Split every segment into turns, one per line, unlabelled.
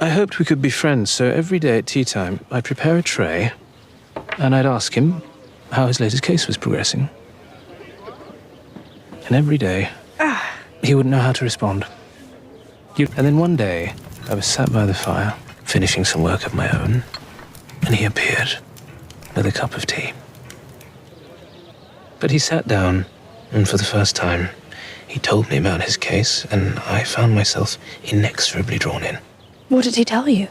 I hoped we could be friends, so every day at tea time, I'd prepare a tray, and I'd ask him how his latest case was progressing. And every day, he wouldn't know how to respond. And then one day, I was sat by the fire, finishing some work of my own, and he appeared with a cup of tea. But he sat down, and for the first time, he told me about his case, and I found myself inexorably drawn in.
What did he tell you?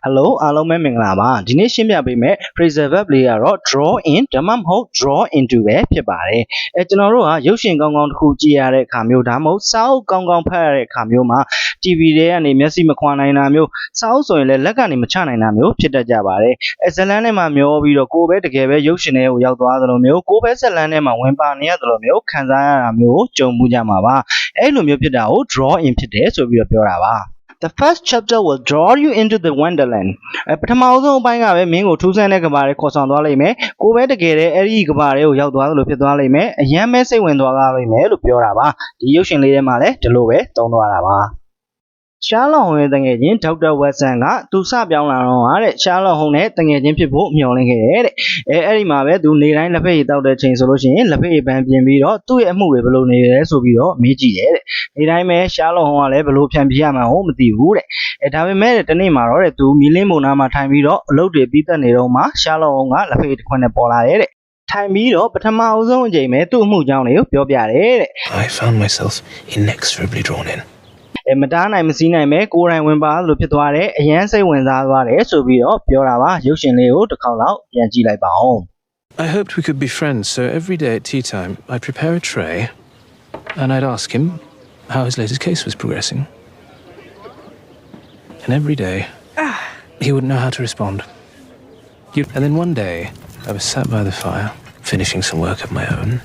Hello အားလုံးပဲမင်္ဂလာပါဒီနေ့ရှင်းပြပေးမယ် Fraser Verb လေးကတော့ draw in ဒါမှမဟုတ် draw into ပဲဖြစ်ပါတယ်ကျွန်တော်တို့ကရုပ်ရှင်ကောင်းကောင်းတစ်ခုကြည့်ရတဲ့အခါမျိုးဒါမှမဟုတ်စာအုပ်ကောင်းကောင်းဖတ်ရတဲ့အခါမျိုးမှာ TV တွေကနေမျက်စိမခွာနိုင်တာမျိုးစာအုပ်ဆိုရင်လည်းလက်ကနေမချနိုင်တာမျိုးဖြစ်တတ်ကြပါတယ်ဇလန်းထဲမှာမျောပြီးတော့ကိုယ်ပဲတကယ်ပဲရုပ်ရှင်ထဲကိုရောက်သွားသလိုမျိုးကိုယ်ပဲဇလန်းထဲမှာဝင်ပါနေရသလိုမျိုးခံစားရတာမျိုးကြုံမှုကြမှာပါအဲ့လိုမျိုးဖြစ်တာကို draw in ဖြစ်တယ်ဆိုပြီးတော့ပြောတာပါThe first chapter will draw you into the wonderland ပထမဆုံးအပိုင်းကပဲမင်းကိုထူးဆန်းတဲ့ကမ္ဘာတွေခေါ်ဆောင်သွားလိမ့်မယ်ကိုယ်ပဲတကယ်တည်းအဲ့ဒီကမ္ဘာတွေကိုရောက်သွားသလိုဖြစ်သွားလိမ့်မယ်အယမ်းပဲစိတ်ဝင်သွားကြလိမ့်မယ်လို့ပြောတာပါဒီရုပ်ရှင်လေးထဲမှာလည်းဒီလိုပဲသုံးသွားတာပါရှားလော့ဟုံရဲ့တငယ်ချင်းဒေါက်တာဝက်ဆန်ကသူစပြောင်းလာတော့ဟာတဲ့ရှားလော့ဟုံနဲ့တငယ်ချင်းဖြစ်ဖို့မျှော်လင့်ခဲ့တယ်တဲ့အဲ့ဒီမှာပဲသူနေတိုင်းလက်ဖက်ရည်တောက်တဲ့ချိန်ဆိုလို့ရှိရင်လက်ဖက်ရည်ပန်းပြင်ပြီးတော့သူ့ရဲ့အမှုတွေဘယ်လိုနေလဲဆိုပြီးတော့မေးကြည့်တယ်တဲ့ဒီတိုင်းပဲရှားလော့ဟုံကလည်းဘယ်လိုဖြန့်ပြရမှန်းကိုမသိဘူးတဲ့ဒါပေမဲ့တနေ့မှာတော့တဲ့သူမီလင်းမုံနာမှာထိုင်ပြီးတော့အလုပ်တွေပြီးသက်နေတော့မှရှားလော့ဟုံကလက်ဖက်ရည်တစ်ခွက်နဲ့ပေါ်လာတယ်တဲ့ထိုင်ပြီးတော့ပထမအဆုံးအချိန်ပဲသူ့အမှုကြောင့်လည်းပြောပြတယ်တဲ့
I found myself inexorably drawn in.
မတားနိုင်မစည်းနိုင်ပဲကိုယ်တိုင်ဝင်ပါလို့ဖြစ်သွားတယ်အရန်စိတ်ဝင်စားသွားတယ်ဆိုပြီးတော့ပြောတာပါရုပ်ရှင်လေးကိုတစ်ခေါက်လောက်ပြန်ကြည့်လိုက်ပါဦး
I hoped we could be friends, so every day at tea time, I'd prepare a tray, and I'd ask him how his latest case was progressing. And every day, he wouldn't know how to respond. And then one day, I was sat by the fire, finishing some work of my own,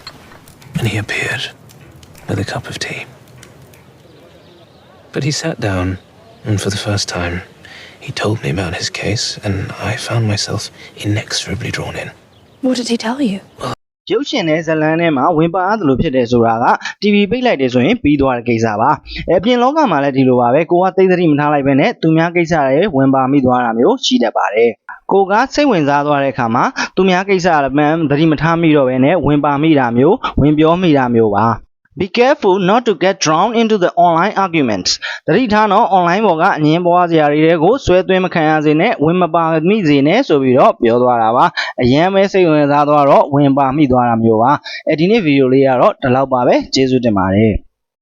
and he appeared with a cup of tea. But he sat down, and for the first time, he told me about his case, and I found myself inexorably drawn in.
What did he tell you?
ရုပ်ရှင်နဲ့ဇလန်းထဲမှာဝင်ပါသလိုဖြစ်တယ်ဆိုတာက TV ပိတ်လိုက်တယ်ဆိုရင်ပြီးသွားတဲ့ကိစ္စပါအပြင်လောကမှာလည်းဒီလိုပါပဲကိုကသိသိမထားလိုက်ပဲနဲ့သူများကိစ္စတွေဝင်ပါမိသွားတာမျိုးရှိတတ်ပါတယ်ကိုကစိတ်ဝင်စားသွားတဲ့အခါမှာသူများကိစ္စလည်းမှန်သတိမထားမိတော့ပဲနဲ့ဝင်ပါမိတာမျိုးဝင်ပြောမိတာမျိုးပါ Be careful not to get drawn into the online arguments တတိထားတော့ online ပေါ်ကအငင်းပွားစရာတွေကိုဆွဲသွင်းမခံရစေနဲ့ဝင်မပါမိစေနဲ့ဆိုပြီးတော့ပြောသွားတာပါအရန်ပဲစိတ်ဝင်စားသွားတော့ဝင်ပါမိသွားတာမျိုးပါဒီနေ့ဗီဒီယိုလေးကတော့ဒီလောက်ပါပဲကျေးဇူးတင်ပါတယ်